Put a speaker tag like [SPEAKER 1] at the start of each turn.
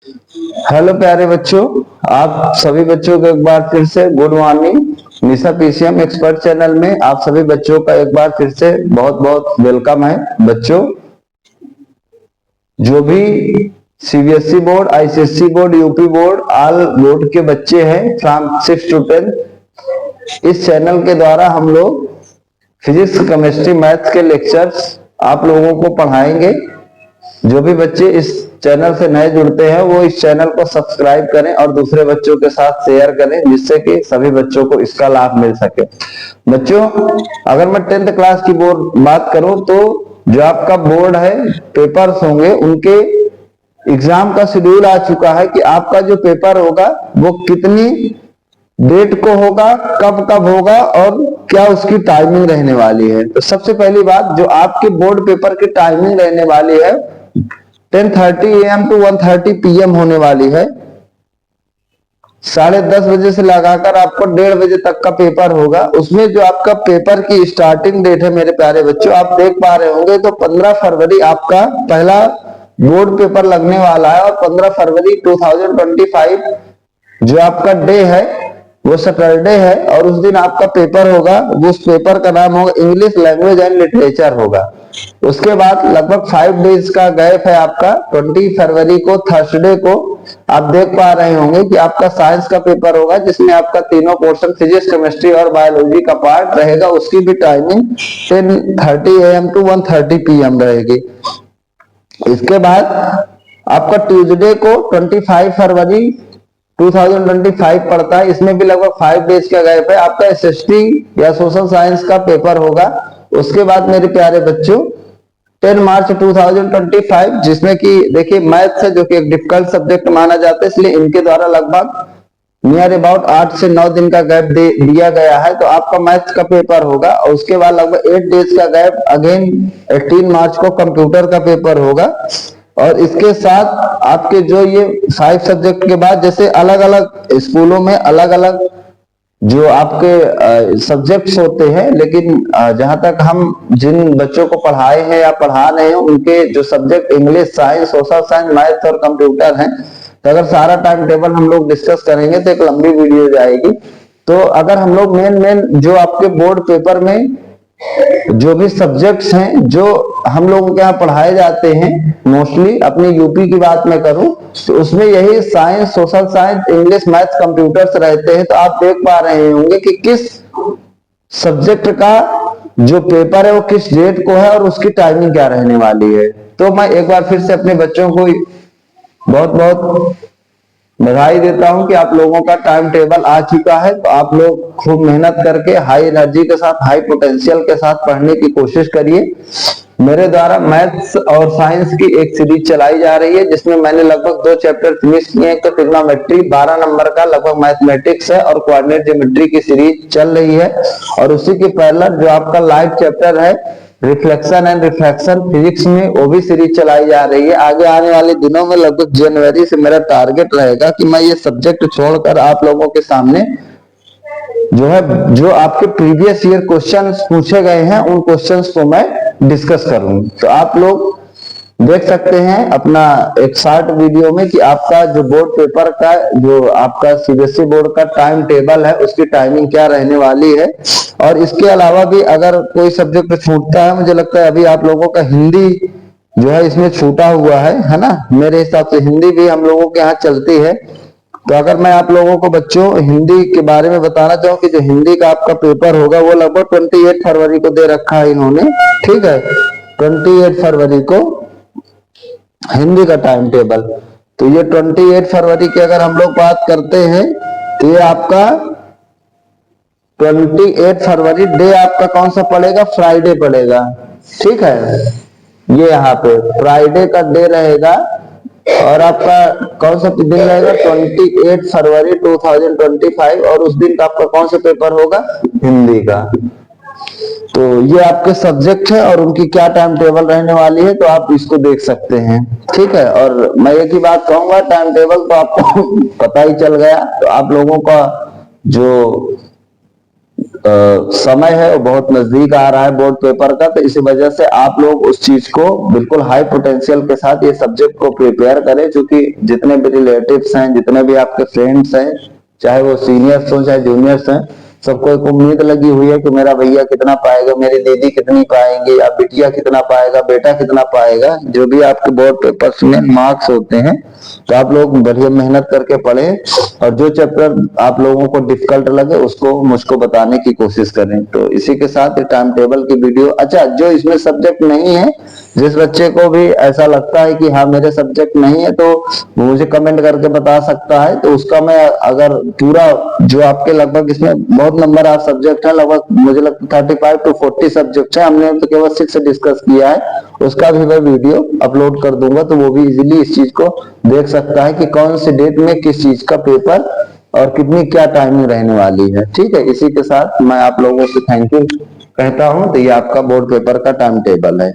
[SPEAKER 1] Hello प्यारे बच्चों, आप सभी बच्चों को एक बार फिर से गुड मॉर्निंग। निशा पीसीएम एक्सपर्ट चैनल में आप सभी बच्चों का एक बार फिर से बहुत बहुत वेलकम है। बच्चों, जो भी CBSE board, ICSE board, UP board, all board के बच्चे हैं फ्रॉम 6 to 10, इस चैनल के द्वारा हम लोग फिजिक्स, केमिस्ट्री, मैथ्स के लेक्चर्स आप लोगों को पढ़ाएंगे। जो भी बच्चे इस चैनल से नए जुड़ते हैं वो इस चैनल को सब्सक्राइब करें और दूसरे बच्चों के साथ शेयर करें, जिससे कि सभी बच्चों को इसका लाभ मिल सके। बच्चों, अगर मैं 10th क्लास की बोर्ड बात करूं तो जो आपका बोर्ड है, पेपर्स होंगे, उनके एग्जाम का शेड्यूल आ चुका है कि आपका जो पेपर होगा वो कितनी डेट को होगा, कब कब होगा और क्या उसकी टाइमिंग रहने वाली है। तो सबसे पहली बात, जो आपके बोर्ड पेपर की टाइमिंग रहने वाली है 10:30 AM to 1:30 PM होने वाली है। 10:30 बजे से लगाकर आपको 1:30 बजे तक का पेपर होगा। उसमें जो आपका पेपर की स्टार्टिंग डेट है मेरे प्यारे बच्चों, आप देख पा रहे होंगे तो 15 फरवरी आपका पहला बोर्ड पेपर लगने वाला है और 15 फरवरी 2025 जो आपका डे है वो सैटरडे है और उस दिन आपका पेपर होगा। उस पेपर का नाम होगा इंग्लिश लैंग्वेज एंड लिटरेचर होगा। उसके बाद लगभग 5 डेज का गैप है आपका। 20 फरवरी को थर्सडे को आप देख पा रहे होंगे कि आपका साइंस का पेपर होगा, जिसमें आपका तीनों पोर्शन फिजिक्स, केमिस्ट्री और बायोलॉजी का पार्ट रहेगा। उसकी भी टाइमिंग 10:30 AM to 1:30 PM रहेगी। इसके बाद आपका ट्यूसडे को 25 फरवरी 2025 पड़ता है। इसमें भी लगभग 5 डेज का गैप है। आपका एसएसटी या सोशल साइंस का पेपर होगा। उसके बाद मेरे प्यारे बच्चों 10 मार्च 2025, जिसमें कि देखिए मैथ्स है जो कि एक डिफिकल्ट सब्जेक्ट माना जाता है, इसलिए इनके द्वारा लगभग नियर अबाउट 8 से 9 दिन का गैप दिया गया है। तो आपका मैथ्स का पेपर होगा और उसके बाद लगभग 8 डेज का गैप अगेन 18 मार्च को कंप्यूटर का पेपर होगा। और इसके साथ आपके जो ये 5 सब्जेक्ट के बाद, जैसे अलग अलग स्कूलों में अलग अलग जो आपके सब्जेक्ट्स होते हैं, लेकिन जहां तक हम जिन बच्चों को पढ़ाए हैं या पढ़ा रहे हैं उनके जो subject English, science, social science, maths और कंप्यूटर हैं, तो अगर सारा टाइम टेबल हम लोग डिस्कस करेंगे तो एक लंबी वीडियो जाएगी। तो अगर हम लोग मेन जो आपके बोर्ड पेपर में जो भी सब्जेक्ट्स हैं जो हम लोगों के यहाँ पढ़ाए जाते हैं, मोस्टली अपनी यूपी की बात मैं करूं तो उसमें यही science, social science, English, maths, computers रहते हैं। तो आप देख पा रहे होंगे कि किस सब्जेक्ट का जो पेपर है वो किस डेट को है और उसकी टाइमिंग क्या रहने वाली है। तो मैं एक बार फिर से अपने बच्चों को बहुत बहुत बधाई देता हूं कि आप लोगों का टाइम टेबल आ चुका है। तो आप लोग खूब मेहनत करके हाई एनर्जी के साथ, हाई पोटेंशियल के साथ पढ़ने की कोशिश करिए। मेरे द्वारा मैथ्स और साइंस की एक सीरीज चलाई जा रही है, जिसमें मैंने लगभग 2 चैप्टर फिनिश किए हैं। तो ट्रिग्नोमेट्री 12 नंबर का लगभग मैथमेटिक्स है और कोऑर्डिनेट ज्योमेट्री की सीरीज चल रही है। और उसी के पैरेलल जो आपका लाइव चैप्टर है रिफ्लेक्शन एंड रिफ्रैक्शन फिजिक्स में, वो भी सीरीज चलाई जा रही है। आगे आने वाले दिनों में लगभग जनवरी से मेरा टारगेट रहेगा कि मैं ये सब्जेक्ट छोड़कर आप लोगों के सामने जो आपके प्रीवियस ईयर क्वेश्चंस पूछे गए हैं उन क्वेश्चंस को मैं डिस्कस करूं। तो आप लोग देख सकते हैं अपना एक शॉर्ट वीडियो में कि आपका जो बोर्ड पेपर का, जो आपका सीबीएसई बोर्ड का टाइम टेबल है, उसकी टाइमिंग क्या रहने वाली है। और इसके अलावा भी अगर कोई सब्जेक्ट छूटता है, मुझे लगता है अभी आप लोगों का हिंदी जो है इसमें छूटा हुआ है ना। मेरे हिसाब से हिंदी भी हम लोगों के यहाँ चलती है। तो अगर मैं आप लोगों को बच्चों हिंदी के बारे में बताना चाहूँ कि जो हिंदी का आपका पेपर होगा वो लगभग 28 फरवरी को दे रखा है इन्होंने, ठीक है, 28 फरवरी को हिंदी का टाइम टेबल। तो ये 28 फरवरी की अगर हम लोग बात करते हैं तो ये आपका 28 फरवरी डे आपका कौन सा पड़ेगा, फ्राइडे पड़ेगा, ठीक है। ये यहाँ पे फ्राइडे का डे रहेगा और आपका कौन सा दिन रहेगा, 28 फरवरी 2025। और उस दिन का आपका कौन सा पेपर होगा, हिंदी का। तो ये आपके सब्जेक्ट है और उनकी क्या टाइम टेबल रहने वाली है, तो आप इसको देख सकते हैं, ठीक है। और मैं एक ही बात कहूंगा, टाइम टेबल तो आपको पता ही चल गया। तो आप लोगों का जो समय है वो बहुत नजदीक आ रहा है बोर्ड पेपर का, तो इसी वजह से आप लोग उस चीज को बिल्कुल हाई पोटेंशियल के साथ ये सब्जेक्ट को प्रिपेयर करें, क्योंकि जितने भी रिलेटिव्स हैं, जितने भी आपके फ्रेंड्स हैं, चाहे वो सीनियर्स हो चाहे जूनियर्स हैं, सबको एक उम्मीद लगी हुई है कि मेरा भैया कितना पाएगा, मेरी दीदी कितनी पाएंगे, या बिटिया कितना पाएगा, बेटा कितना पाएगा। जो भी आपके बोर्ड पेपर्स में मार्क्स होते हैं, तो आप लोग बढ़िया मेहनत करके पढ़ें और जो चैप्टर आप लोगों को डिफिकल्ट लगे उसको मुझको बताने की कोशिश करें। तो इसी के साथ टाइम टेबल की वीडियो, अच्छा जो इसमें सब्जेक्ट नहीं है, जिस बच्चे को भी ऐसा लगता है कि हाँ मेरे सब्जेक्ट नहीं है, तो वो मुझे कमेंट करके बता सकता है, तो उसका मैं अगर पूरा जो आपके लगभग इसमें बहुत नंबर ऑफ सब्जेक्ट है, लगभग मुझे लगता है 35 to 40 सब्जेक्ट है, हमने तो केवल 6 डिस्कस किया है, उसका भी मैं वीडियो अपलोड कर दूंगा, तो वो भी इजीली इस चीज को देख सकता है कि कौन सी डेट में किस चीज का पेपर और कितनी क्या टाइमिंग रहने वाली है। ठीक है, इसी के साथ मैं आप लोगों से थैंक यू कहता हूं। तो ये आपका बोर्ड पेपर का टाइम टेबल है।